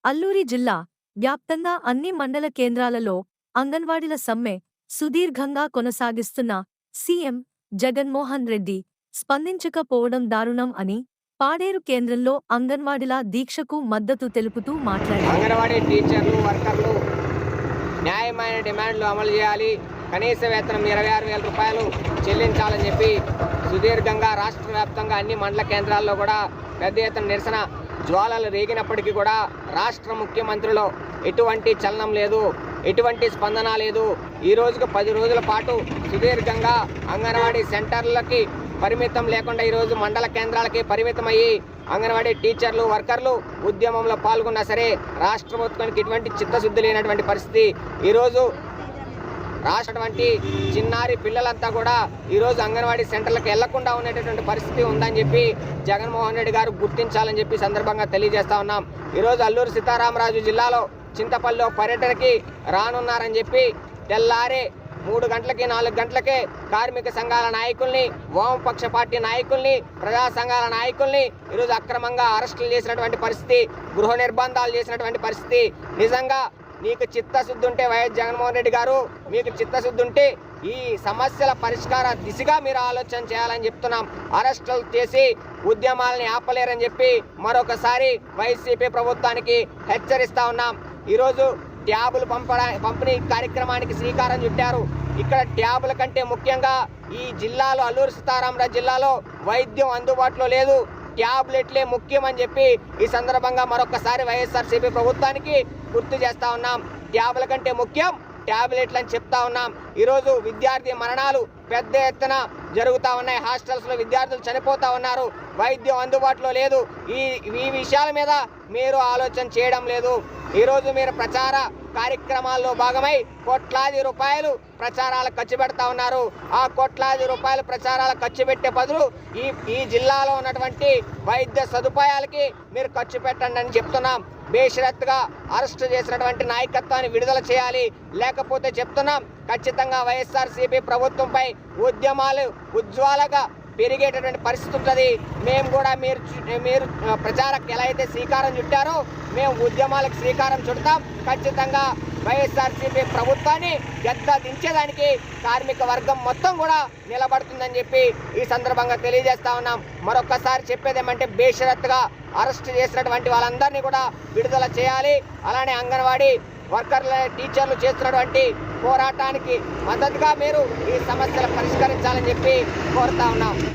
అల్లూరి జిల్లా వ్యాప్తంగా అన్ని మండల కేంద్రాలలో అంగన్వాడీల సమ్మె సుదీర్ఘంగా కొనసాగిస్తున్న సీఎం జగన్మోహన్ రెడ్డి స్పందించకపోవడం దారుణం అని పాడేరు కేంద్రంలో అంగన్వాడీల దీక్షకు మద్దతు తెలుపుతూ మాట్లాడారు. అంగన్వాడీ టీచర్లు వర్కర్లు న్యాయమైన డిమాండ్లు అమలు చేయాలి, కనీస వేతనం 26,000 రూపాయలు చెల్లించాలని చెప్పి సుదీర్ఘంగా రాష్ట్ర వ్యాప్తంగా అన్ని మండల కేంద్రాల్లో కూడా పెద్ద ఎత్తున నిరసన జ్వాలలు రేగినప్పటికీ కూడా రాష్ట్ర ముఖ్యమంత్రిలో ఎటువంటి చలనం లేదు, ఎటువంటి స్పందన లేదు. ఈ రోజుకు 10 రోజుల పాటు సుదీర్ఘంగా అంగన్వాడీ సెంటర్లకి పరిమితం లేకుండా ఈరోజు మండల కేంద్రాలకి పరిమితమయ్యి అంగన్వాడీ టీచర్లు వర్కర్లు ఉద్యమంలో పాల్గొన్నా సరే రాష్ట్ర ప్రభుత్వానికి ఎటువంటి చిత్తశుద్ధి లేనటువంటి పరిస్థితి. ఈరోజు రాష్ట్రటువంటి చిన్నారి పిల్లలంతా కూడా ఈరోజు అంగన్వాడీ సెంటర్లకు వెళ్లకుండా ఉండేటటువంటి పరిస్థితి ఉందని చెప్పి జగన్మోహన్ రెడ్డి గారు గుర్తించాలని చెప్పి సందర్భంగా తెలియజేస్తా ఉన్నాం. ఈరోజు అల్లూరు సీతారామరాజు జిల్లాలో చింతపల్లిలో పర్యటనకి రానున్నారని చెప్పి తెల్లారే 3 గంటలకి 4 గంటలకే కార్మిక సంఘాల నాయకుల్ని, వామపక్ష పార్టీ నాయకుల్ని, ప్రజా సంఘాల నాయకుల్ని ఈరోజు అక్రమంగా అరెస్టులు చేసినటువంటి పరిస్థితి, గృహ నిర్బంధాలు చేసినటువంటి పరిస్థితి. నిజంగా నీకు చిత్తశుద్ధి ఉంటే వైఎస్ జగన్మోహన్ రెడ్డి గారు, మీకు చిత్తశుద్ధి ఉంటే ఈ సమస్యల పరిష్కార దిశగా మీరు ఆలోచన చేయాలని చెప్తున్నాం. అరెస్టులు చేసి ఉద్యమాలని ఆపలేరని చెప్పి మరొకసారి వైసీపీ ప్రభుత్వానికి హెచ్చరిస్తా ఉన్నాం. ఈరోజు ట్యాబులు పంపిణీ కార్యక్రమానికి శ్రీకారం చుట్టారు. ఇక్కడ ట్యాబుల కంటే ముఖ్యంగా ఈ జిల్లాలో అల్లూరు సీతారామరాజు జిల్లాలో వైద్యం అందుబాటులో లేదు, ట్యాబ్లెట్లే ముఖ్యమని చెప్పి ఈ సందర్భంగా మరొకసారి వైఎస్ఆర్సీపీ ప్రభుత్వానికి గుర్తు చేస్తా ఉన్నాం. ట్యాబ్ల కంటే ముఖ్యం ట్యాబ్లెట్లు అని చెప్తా ఉన్నాం. ఈరోజు విద్యార్థి మరణాలు పెద్ద ఎత్తున జరుగుతూ ఉన్నాయి, హాస్టల్స్లో విద్యార్థులు చనిపోతూ ఉన్నారు, వైద్యం అందుబాటులో లేదు. ఈ విషయాల మీద మీరు ఆలోచన చేయడం లేదు. ఈరోజు మీరు ప్రచార కార్యక్రమాల్లో భాగమై కోట్లాది రూపాయలు ప్రచారాలకు ఖర్చు పెడతా ఉన్నారు. ఆ కోట్లాది రూపాయలు ప్రచారాలకు ఖర్చు పెట్టే బదులు ఈ జిల్లాలో ఉన్నటువంటి వైద్య సదుపాయాలకి మీరు ఖర్చు పెట్టండి అని చెప్తున్నాం. బేషరత్తుగా అరెస్ట్ చేసినటువంటి నాయకత్వాన్ని విడుదల చేయాలి, లేకపోతే చెప్తున్నాం ఖచ్చితంగా వైఎస్ఆర్సీపీ ప్రభుత్వంపై ఉద్యమాలు ఉజ్వాలగా పెరిగేటటువంటి పరిస్థితి ఉంటుంది. మేము కూడా మీరు ప్రచారకు ఎలా అయితే శ్రీకారం చుట్టారో మేము ఉద్యమాలకు శ్రీకారం చుడతాం. ఖచ్చితంగా వైఎస్ఆర్సీపీ ప్రభుత్వాన్ని గద్ద దించేదానికి కార్మిక వర్గం మొత్తం కూడా నిలబడుతుందని చెప్పి ఈ సందర్భంగా తెలియజేస్తా ఉన్నాం. మరొకసారి చెప్పేదేమంటే బేషరత్తుగా అరెస్ట్ చేసినటువంటి వాళ్ళందరినీ కూడా విడుదల చేయాలి. అలానే అంగన్వాడీ వర్కర్ల టీచర్లు చేస్తున్నటువంటి పోరాటానికి మద్దతుగా మీరు ఈ సమస్యలు పరిష్కరించాలని చెప్పి కోరుతా ఉన్నాం.